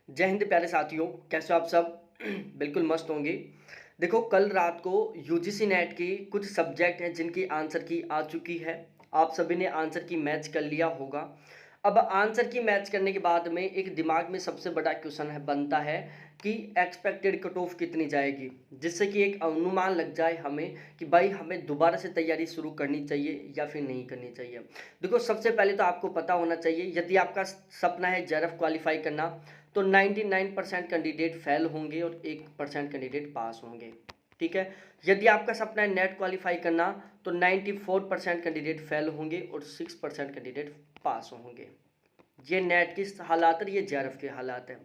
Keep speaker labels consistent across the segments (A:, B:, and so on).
A: जय हिंद प्यारे साथियों, कैसे हो आप सब? बिल्कुल मस्त होंगे। देखो, कल रात को यूजीसी नेट की कुछ सब्जेक्ट हैं जिनकी आंसर की आ चुकी है। आप सभी ने आंसर की मैच कर लिया होगा। अब आंसर की मैच करने के बाद में एक दिमाग में सबसे बड़ा क्वेश्चन है बनता है कि एक्सपेक्टेड कट ऑफ कितनी जाएगी, जिससे कि एक अनुमान लग जाए हमें कि भाई हमें दोबारा से तैयारी शुरू करनी चाहिए या फिर नहीं करनी चाहिए। देखो, सबसे पहले तो आपको पता होना चाहिए, यदि आपका सपना है जेआरएफ क्वालिफाई करना, तो 99% कैंडिडेट फेल होंगे और 1% कैंडिडेट पास होंगे। ठीक है। यदि आपका सपना है नेट क्वालिफाई करना, तो 94% कैंडिडेट फेल होंगे और 6% कैंडिडेट पास होंगे। ये नेट की हालात है, ये जेआरएफ के हालात हैं।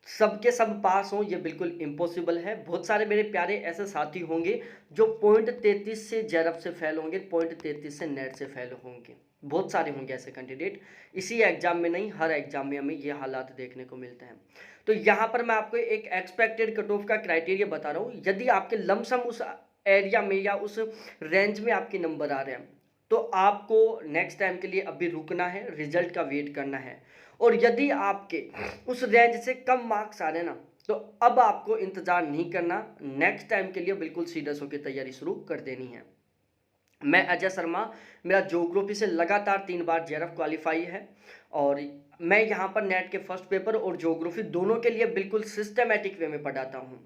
A: सबके सब पास हों ये बिल्कुल इम्पॉसिबल है। बहुत सारे मेरे प्यारे ऐसे साथी होंगे जो .33 से जेआरएफ से फेल होंगे, .33 से नेट से फेल होंगे। बहुत सारे होंगे ऐसे कैंडिडेट। इसी एग्जाम में नहीं, हर एग्जाम में हमें ये हालात देखने को मिलते हैं। तो यहाँ पर मैं आपको एक एक्सपेक्टेड कट ऑफ का क्राइटेरिया बता रहा हूँ। यदि आपके लमसम उस एरिया में या उस रेंज में आपके नंबर आ रहे हैं, तो आपको नेक्स्ट टाइम के लिए अभी रुकना है, रिजल्ट का वेट करना है। और यदि आपके उस रेंज से कम मार्क्स आ रहे हैं ना, तो अब आपको इंतजार नहीं करना, नेक्स्ट टाइम के लिए बिल्कुल सीरियस होकर तैयारी शुरू कर देनी है। मैं अजय शर्मा, मेरा ज्योग्राफी से लगातार 3 बार जेआरएफ क्वालिफाई है और मैं यहाँ पर नेट के फर्स्ट पेपर और ज्योग्राफी दोनों के लिए बिल्कुल सिस्टमेटिक वे में पढ़ाता हूँ।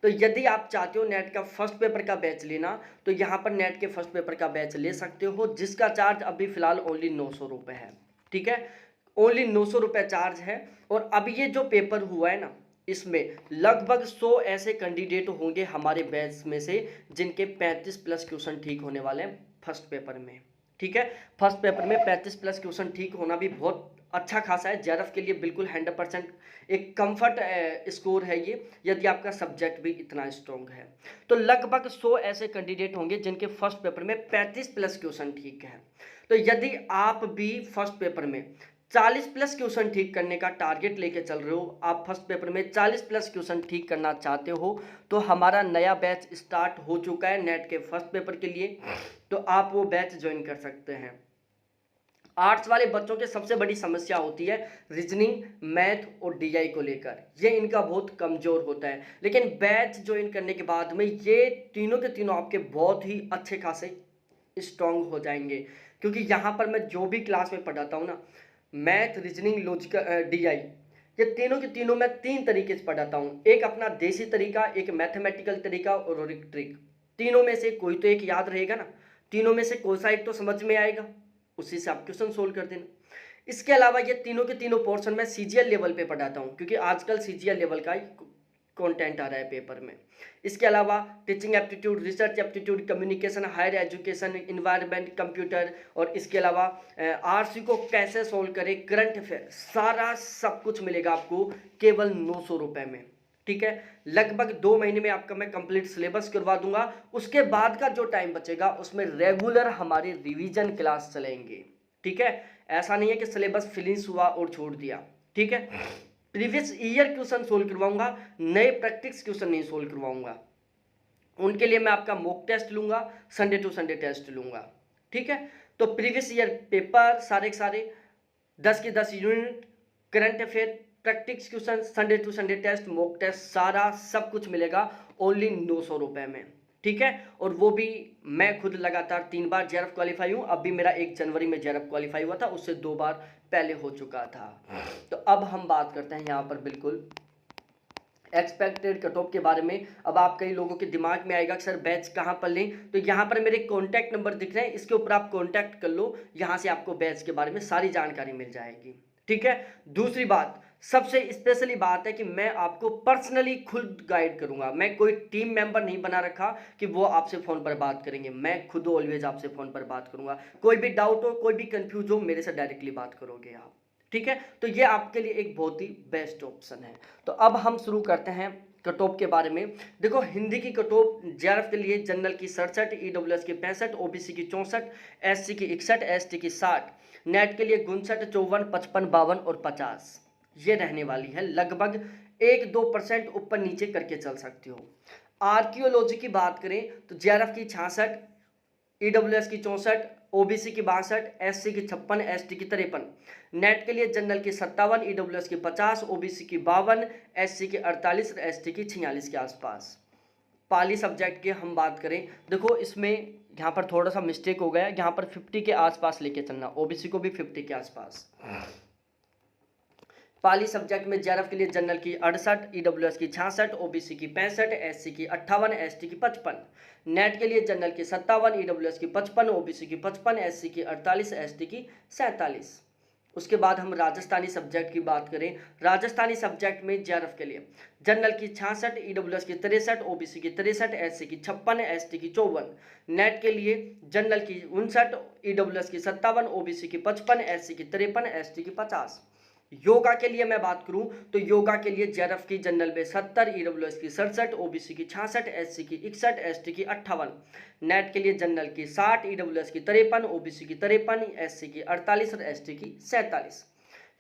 A: तो यदि आप चाहते हो नेट का फर्स्ट पेपर का बैच लेना, तो यहाँ पर नेट के फर्स्ट पेपर का बैच ले सकते हो, जिसका चार्ज अभी फिलहाल ओनली 900 रुपये है। ठीक है, ओनली 900 रुपये चार्ज है। और अब ये जो पेपर हुआ है ना, इसमें लगभग 100 ऐसे कैंडिडेट होंगे हमारे बैच में से जिनके 35 प्लस क्वेश्चन ठीक होने वाले हैं फर्स्ट पेपर में। ठीक है, फर्स्ट पेपर में 35 प्लस क्वेश्चन ठीक होना भी बहुत अच्छा खासा है। जेआरएफ के लिए बिल्कुल 100% एक कंफर्ट स्कोर है ये, यदि आपका सब्जेक्ट भी इतना स्ट्रॉन्ग है। तो लगभग 100 ऐसे कैंडिडेट होंगे जिनके फर्स्ट पेपर में 35 प्लस क्वेश्चन ठीक है। तो यदि आप भी फर्स्ट पेपर में 40 प्लस क्वेश्चन ठीक करने का टारगेट लेके चल रहे हो, आप फर्स्ट पेपर में 40 प्लस क्वेश्चन ठीक करना चाहते हो, तो हमारा नया बैच स्टार्ट हो चुका है नेट के फर्स्ट पेपर के लिए। तो आप वो बैच ज्वाइन कर सकते हैं। आर्ट्स वाले बच्चों के सबसे बड़ी समस्या होती है रीजनिंग, मैथ और डीआई को लेकर, ये इनका बहुत कमजोर होता है। लेकिन बैच ज्वाइन करने के बाद में ये तीनों के तीनों आपके बहुत ही अच्छे खासे स्ट्रांग हो जाएंगे। क्योंकि यहाँ पर मैं जो भी क्लास में पढ़ाता हूँ ना, मैथ, रीजनिंग, लॉजिकल, डीआई, ये तीनों के तीनों मैं 3 तरीके से पढ़ाता हूँ। एक अपना देसी तरीका, एक मैथमेटिकल तरीका और एक ट्रिक। तीनों में से कोई तो एक याद रहेगा ना, तीनों में से कोई सा एक तो समझ में आएगा, उसी से आप क्वेश्चन सोल्व कर देना। इसके अलावा ये तीनों के तीनों पोर्शन में सीजीएल लेवल पे पढ़ाता हूँ, क्योंकि आजकल सीजीएल लेवल का ही कंटेंट आ रहा है पेपर में। इसके अलावा teaching aptitude, research aptitude, communication, higher education, environment, computer, और इसके अलावा आरसी को कैसे सोल्व करें, करंट अफेयर, सारा सब कुछ मिलेगा आपको केवल 900 रुपये में। ठीक है, लगभग 2 महीने में आपका मैं कंप्लीट सिलेबस करवा दूंगा। उसके बाद का जो टाइम बचेगा उसमें रेगुलर हमारे रिवीजन क्लास चलेंगे। ठीक है, ऐसा नहीं है कि सिलेबस फिनिश हुआ और छोड़ दिया। ठीक है, प्रीवियस ईयर क्वेश्चन सोल्व करवाऊंगा, नए प्रैक्टिस क्वेश्चन नहीं सोल्व करवाऊंगा। उनके लिए मैं आपका मॉक टेस्ट लूंगा, संडे टू संडे टेस्ट लूंगा। ठीक है, तो प्रीवियस ईयर पेपर सारे के सारे 10 के 10 unit, current affair, practice question, Sunday to Sunday test, mock test, सारा सब कुछ मिलेगा ओनली 900 रुपये में। ठीक है, और वो भी मैं खुद लगातार 3 बार जेआरएफ क्वालिफाई हूँ। अभी मेरा 1 जनवरी में जेआरएफ क्वालिफाई हुआ था, उससे 2 बार पहले हो चुका था। तो अब हम बात करते हैं यहाँ पर बिल्कुल एक्सपेक्टेड कट ऑफ के बारे में। अब आप कई लोगों के दिमाग में आएगा कि सर बैच कहाँ पर लें, तो यहाँ पर मेरे कॉन्टैक्ट नंबर दिख रहे हैं, इसके ऊपर आप कॉन्टैक्ट कर लो, यहाँ से आपको बैच के बारे में सारी जानकारी मिल जाएगी। ठीक है, दूसरी बात, सबसे स्पेशली बात है कि मैं आपको पर्सनली खुद गाइड करूंगा। मैं कोई टीम मेंबर नहीं बना रखा कि वो आपसे फ़ोन पर बात करेंगे, मैं खुद ऑलवेज आपसे फ़ोन पर बात करूंगा। कोई भी डाउट हो, कोई भी कंफ्यूज हो, मेरे से डायरेक्टली बात करोगे आप। ठीक है, तो ये आपके लिए एक बहुत ही बेस्ट ऑप्शन है। तो अब हम शुरू करते हैं कट ऑफ के बारे में। देखो, हिंदी की कट ऑफ जेआरएफ के लिए जनरल की 67, ईडब्ल्यूएस की 65, ओबीसी की 64, एससी की 61, एसटी की 60, नेट के लिए 59, 54, 55, 52 और 50 ये रहने वाली है। लगभग 1-2% ऊपर नीचे करके चल सकते हो। आर्कियोलॉजी की बात करें तो जेआरएफ की 66, ईडब्ल्यूएस की 64, ओबीसी की 62, एससी की 56, एसटी की 53। नेट के लिए जनरल की 57, ईडब्ल्यूएस की 50, ओबीसी की 52, एससी की 48 और एसटी की 46 के आसपास। पाली सब्जेक्ट की हम बात करें, देखो इसमें यहाँ पर थोड़ा सा मिस्टेक हो गया, यहाँ पर 50 के आसपास लेके चलना, ओबीसी को भी 50 के आसपास। पाली सब्जेक्ट में जेआरएफ के लिए जनरल की 68, ईडब्ल्यूएस की 66, ओबीसी की 65, एससी की 58, एसटी की 55। नेट के लिए जनरल की 57, ईडब्ल्यूएस की 55, ओबीसी की 55, एससी की 48, एसटी की 47। उसके बाद हम राजस्थानी सब्जेक्ट की बात करें, राजस्थानी सब्जेक्ट में जेआरएफ के लिए जनरल की 66, ईडब्ल्यूएस की 63, ओबीसी की 63, एससी की 56, एसटी की 54। नेट के लिए जनरल की 59, ईडब्ल्यूएस की 57, ओबीसी की 55, एससी की 53, एसटी की 50। योगा के लिए मैं बात करूं तो योगा के लिए जेआरएफ की जनरल में 70, ईडब्ल्यूएस की 67, ओबीसी की 66, एससी की 61, एसटी की 58। नेट के लिए जनरल की 60, ईडब्ल्यूएस की 53, ओबीसी की 53, एससी की 48 और एसटी की 47।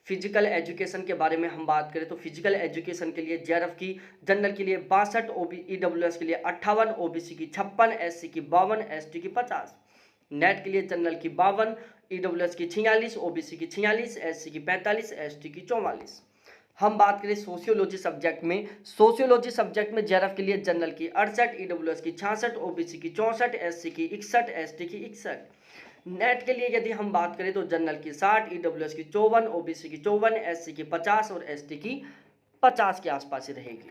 A: फिजिकल एजुकेशन के बारे में हम बात करें तो फिजिकल एजुकेशन के लिए जेआरएफ की जनरल के लिए 62, ईडब्ल्यूएस के लिए 58, ओबीसी की 56, एससी की 52, एसटी की 50। नेट के लिए जनरल की 52, ईडब्ल्यूएस की 46, ओबीसी की 46, एससी की 45, एसटी की 44। हम बात करें सोशियोलॉजी सब्जेक्ट में, सोशियोलॉजी सब्जेक्ट में जेआरएफ के लिए जनरल की 68, ईडब्ल्यूएस की 66, ओबीसी की 64, एससी की 61, एसटी की 61। नेट के लिए यदि हम बात करें तो जनरल की 60, ईडब्ल्यूएस की 54, ओबीसी की 54, एससी की 50 और एसटी की 50 के आसपास ही रहेगी।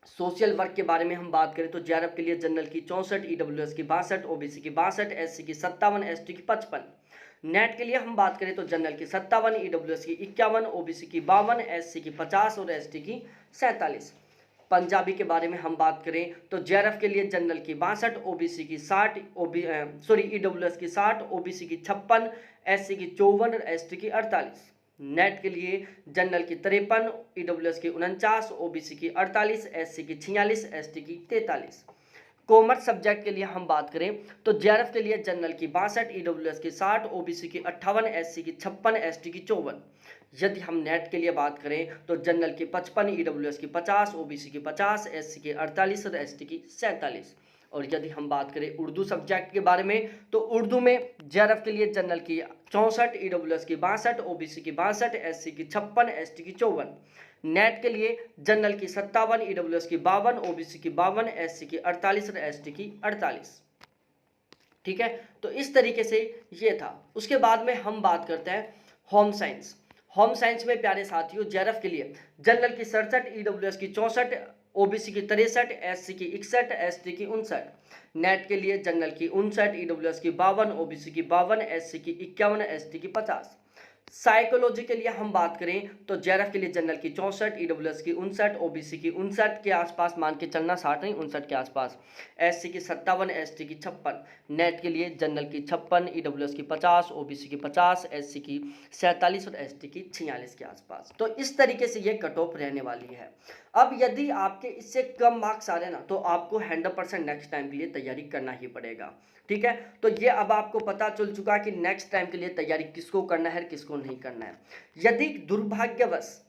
A: सोशल वर्क के बारे में हम बात करें तो जेआरएफ के लिए जनरल की 64, ईडब्ल्यूएस की 62, ओबीसी की 62, एससी की 57, एसटी की 55। नेट के लिए हम बात करें तो जनरल की 57, ईडब्ल्यूएस की 51, ओबीसी की 52, एससी की 50 और एसटी की 47। पंजाबी के बारे में हम बात करें तो जेआरएफ के लिए जनरल की 62, ओबीसी की 60, ईडब्ल्यूएस की 60, ओबीसी की 56, एससी की 54 और एसटी की 48। नेट के लिए जनरल की 53, ईडब्ल्यूएस की 49, ओबीसी की 48, एससी की 46, एसटी की 43। कॉमर्स सब्जेक्ट के लिए हम बात करें तो जेआरएफ के लिए जनरल की 62, ईडब्ल्यूएस की 60, ओबीसी की 58, एससी की 56, एसटी की 54। यदि हम नेट के लिए बात करें तो जनरल की 55, ईडब्ल्यूएस की 50, ओबीसी की 50, एससी की 48 और एसटी की 47। और यदि हम बात करें उर्दू सब्जेक्ट के बारे में तो उर्दू में जेआरएफ के लिए जनरल की 64, ईडब्ल्यूएस की 62, ओबीसी की 62, एससी की 56, एसटी की 54। नेट के लिए जनरल की 57, ईडब्ल्यूएस की 52, ओबीसी की 52, एससी की 48 और एसटी की 48। ठीक है, तो इस तरीके से ये था। उसके बाद में हम बात करते हैं होम साइंस। होम साइंस में प्यारे साथियों जेआरएफ के लिए जनरल की 67, ईडब्ल्यूएस की 64, ओबीसी की 63, एससी की 61, एसटी की 59। नेट के लिए जनरल की 59, ईडब्ल्यूएस की 52, ओबीसी की 52, एससी की 51, एसटी की 50। साइकोलॉजी के लिए हम बात करें तो जेआरएफ के लिए जनरल की 64, ईडब्ल्यूएस की 59, ओबीसी की 59 के आसपास मान के चलना, 60 नहीं 59 के आसपास, एससी की 57, एसटी की 56। नेट के लिए जनरल की 56, ईडब्ल्यूएस की 50, ओबीसी की 50, एससी की 47 और एसटी की 46 के आसपास। तो इस तरीके से ये कट ऑफ रहने वाली है। अब यदि आपके इससे कम मार्क्स आ रहे हैं ना तो आपको 100% नेक्स्ट टाइम के लिए तैयारी करना ही पड़ेगा। ठीक है, तो ये अब आपको पता चल चुका कि नेक्स्ट टाइम के लिए तैयारी किसको करना है किसको नहीं करना है। यदि दुर्भाग्यवश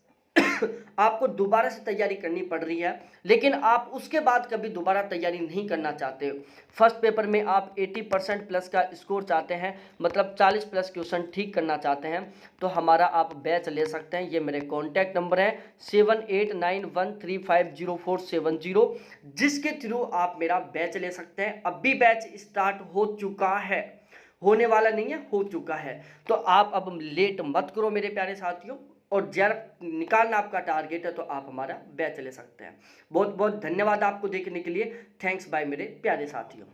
A: आपको दोबारा से तैयारी करनी पड़ रही है लेकिन आप उसके बाद कभी दोबारा तैयारी नहीं करना चाहते, फर्स्ट पेपर में आप 80% प्लस का स्कोर चाहते हैं, मतलब 40 प्लस क्वेश्चन ठीक करना चाहते हैं, तो हमारा आप बैच ले सकते हैं। ये मेरे कॉन्टैक्ट नंबर है 7891350470, जिसके थ्रू आप मेरा बैच ले सकते हैं। अभी बैच स्टार्ट हो चुका है, होने वाला नहीं है, हो चुका है। तो आप अब लेट मत करो मेरे प्यारे साथियों, और जेआरएफ निकालना आपका टारगेट है तो आप हमारा बैच ले सकते हैं। बहुत बहुत धन्यवाद आपको देखने के लिए। थैंक्स बाय मेरे प्यारे साथियों।